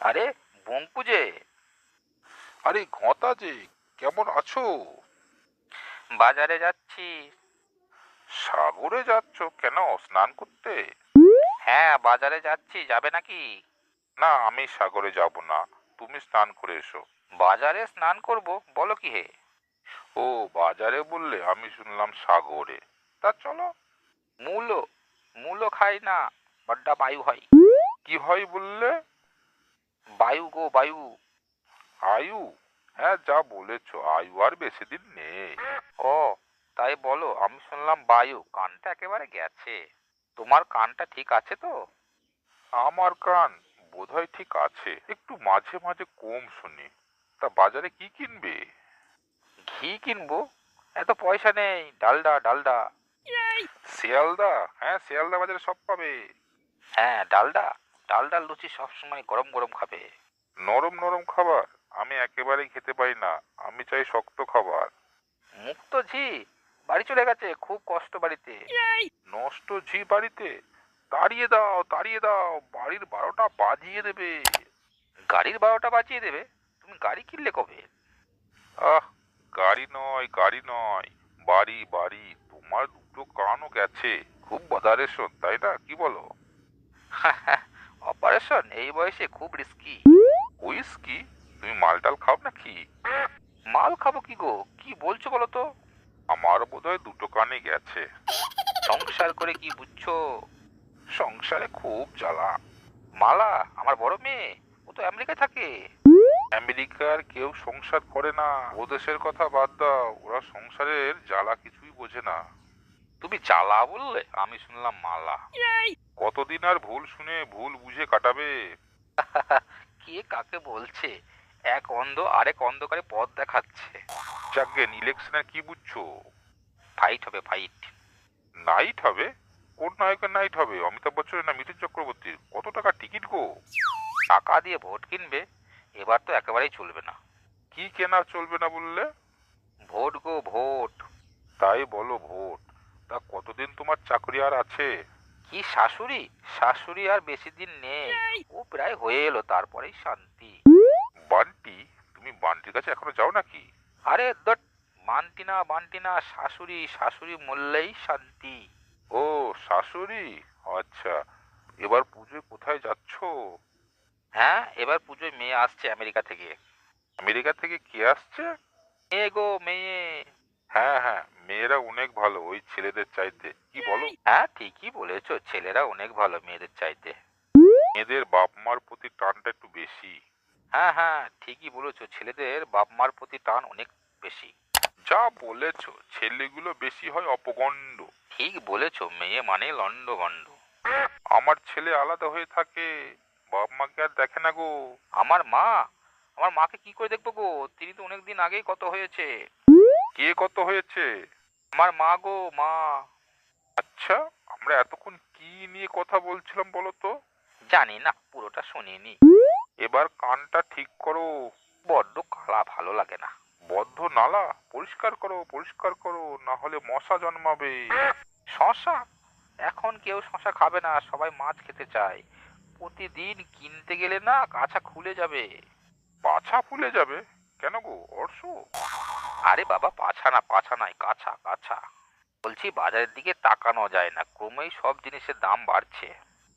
আরে বঙ্কু যে। আরে ঘটা যে, কেমন আছো? বাজারে যাচ্ছি। সাগরে যাচ্ছ কেন, স্নান করতে? হ্যাঁ, বাজারে যাচ্ছি, যাবে নাকি? না, আমি সাগরে যাব না, তুমি স্নান করে এসো। বাজারে স্নান করব, বলো কি হে? ও, বাজারে বললে, আমি শুনলাম সাগরে। তা চলো। মূলো মূলো খাই না, বড্ডা বায়ু হয়। কি হয় বললে? বায়ু গো বায়ু। আয়ু? হ্যাঁ, যা বলেছ, আয়ু আর বেশি দিন নেই। ও, তাই বলো। আমি শুনলাম বায়ু, কানটা একেবারে গেছে। তোমার কানটা ঠিক আছে তো? আমার কান বোধহয় ঠিক আছে, একটু মাঝে মাঝে কম শুনি। তা বাজারে কি কিনবে? ঘি কিনবো। এত পয়সা নেই, ডালডা ডালডা। শিয়ালদা? হ্যাঁ, শিয়ালদা বাজারে সব পাবে। হ্যাঁ, ডালডা। ডালডার লুচি সবসময় গরম গরম খাবে। নরম নরম খাবার আমি একেবারেই খেতে পারি না, আমি চাই শক্ত খাবার। মুক্ত ঝি বাড়ি চলে গেছে, খুব কষ্ট বাড়িতে। নষ্ট ঝি বাড়িতে? তাড়িয়ে দাও, তাড়িয়ে দাও, বাড়ির 12টা বাজিয়ে দেবে। গাড়ির 12টা বাজিয়ে দেবে? তুমি গাড়ি কিনলে কবে? আহ, গাড়ি নয়, গাড়ি নয়, বাড়ি বাড়ি। তোমার দুটো কানও গেছে, খুব বদারেশন, তাই না, কি বলো? অপারেশন এই বয়সে খুব রিস্কি। হুইস্কি? তুমি মালটাল খাও নাকি? মাল খাবো কি গো, কি বলছো বলো তো? আমার বোধহয় দুটো কানই গেছে। সংসার করে কি বুঝছো? সংসারে খুব জ্বালা। মালা আমার বড় মেয়ে, ও তো আমেরিকায় থাকে। আমেরিকার কেউ সংসার করে না, ও দেশের কথা বাদ দাও, ওরা সংসারের জ্বালা কিছুই বোঝে না। তুমি চালা বললে, আমি শুনলাম মালা। কতদিন আর ভুল শুনে ভুল বুঝে কাটাবে? কে কাকে বলছে? এক অন্ধ আরেক অন্ধকারে পথ দেখাচ্ছে। যাকগেন, ইলেকশনের কি বুঝছো? ফাইট হবে, ফাইট। নাইট হবে? কোন নায়কের নাইট হবে, অমিতাভ বচ্চনের না মিঠুন চক্রবর্তীর? কত টাকা টিকিট গো? টাকা দিয়ে ভোট কিনবে? এবার তো একেবারেই চলবে না। কি কেনা চলবে না বললে? ভোট গো ভোট। তাই বলো, ভোট? তা কতদিন তোমার চাকরি আর আছে? কি শাশুড়ি? শাশুড়ি আর বেশি দিন নেই, ও প্রায় হয়ে এলো, তারপরেই শান্তি। বান্টি? তুমি বান্টির কাছে এখনো যাও নাকি? আরে দট, বান্টি না বান্টি না, শাশুড়ি। শাশুড়ি মরলেই শান্তি। ও, শাশুড়ি? আচ্ছা। এবার পুজোয় কোথায় যাচ্ছো? হ্যাঁ, এবার পুজোয় মেয়ে আসছে আমেরিকা থেকে। আমেরিকা থেকে কে আসছে? মেয়ে গো মেয়ে। হ্যাঁ হ্যাঁ, মেয়েরা অনেক ভালো ওই ছেলেদের চাইতে, কি বলো? হ্যাঁ, ঠিকই বলেছো, ছেলেরা অনেক ভালো মেয়েদের চাইতে। মেয়েদের বাপ মার প্রতি টানটা একটু বেশি। হ্যাঁ হ্যাঁ, ঠিকই বলেছো, ছেলেদের বাপ মার প্রতি টান অনেক বেশি। যা বলেছো, ছেলেগুলো বেশি হয় অপগণ্ড। ঠিক বলেছো, মেয়ে মানে লন্ড ভন্ড। আমার ছেলে আলাদা হয়ে থাকে, বাপ মাকে আর দেখে না গো। আমার মা? আমার মাকে কি করে দেখবো গো, তিনি তো অনেকদিন আগেই কত হয়েছে। কে কত হয়েছে? আমার মা গো মা। আচ্ছা, আমরা এতক্ষণ কি নিয়ে কথা বলছিলাম বলো তো? জানি না, পুরোটা শুনিনি। এবার কানটা ঠিক করো। বড্ড কালা, ভালো লাগে না। বদ্ধ নালা পরিষ্কার করো, পরিষ্কার করো, না হলে মশা জন্মাবে। শশা? এখন কেউ শশা খাবে না, সবাই মাছ খেতে চায়। প্রতিদিন কিনতে গেলে না কাছা খুলে যাবে। পাছা ফুলে যাবে? কেন গো, অর্শ? আরে বাবা, পাছা না, পাছা নয়, কাছা কাছা। বলছি, বাজারের দিকে তাকানো যায় না, ক্রমেই সব জিনিসের দাম বাড়ছে।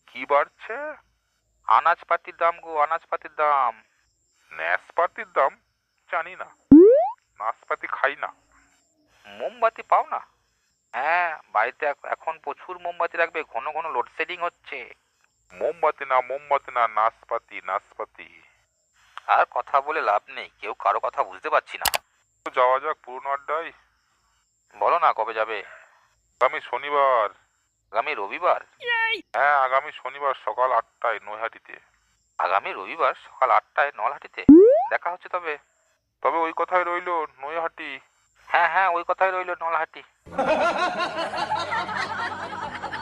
কি বাড়ছে? আনাজপাতির দাম গো, আনাজপাতির দাম। নাশপাতির দাম? জানি না, নাশপাতি খাই না। মোমবাতি পাও না? হ্যাঁ, বাড়িতে এখন প্রচুর মোমবাতি রাখবে, ঘন ঘন লোডশেডিং হচ্ছে। মোমবাতি না, মোমবাতি না, নাশপাতি, নাশপাতি। আর কথা বলে লাভ নেই, কেউ কারো কথা বুঝতে পারছি না। তো যাওয়া যাক পুরনো আড্ডায়। বলো না কবে যাবে? আগামী শনিবার। আগামী রবিবার? হ্যাঁ, আগামী শনিবার সকাল 8টায় নৈহাটিতে। আগামী রবিবার সকাল 8টায় নলহাটিতে? দেখা হচ্ছে তবে। তবে ওই কথাই রইলো, নৈহাটি। হ্যাঁ হ্যাঁ, ওই কথাই রইলো, নলহাটি।